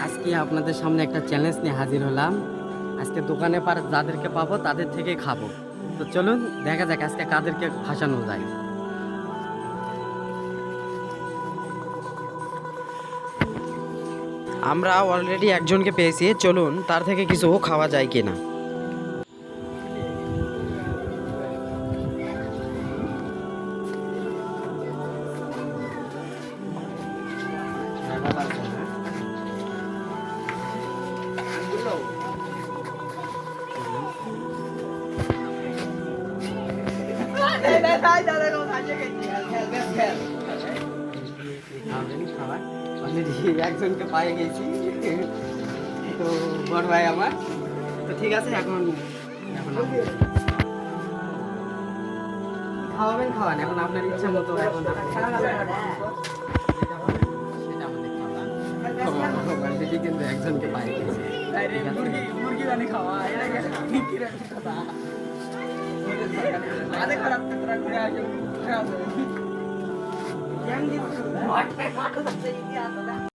আজকে আপনাদের সামনে একটা চ্যালেঞ্জ নিয়ে হাজির হলাম। আজকে দোকানে পার যাদেরকে পাবো তাদের থেকে খাবো। তো চলুন দেখা যাক আজকে কাদেরকে ফাঁসানো যায়। আমরা অলরেডি একজনকে পেয়েছি, চলুন তার থেকে কিছু খাওয়া যায় কিনা। একজনকে পাই গেছি, তো বড় ভাই আমার। তো ঠিক আছে, এখন এখন খাওয়াবেন, খাওয়ান এখন আপনার ইচ্ছা মতো। এখন অলরেডি কিন্তু একজনকে পাই গেছি। মুরগি বানি খাওয়া খারাপ ঘুরে আসে।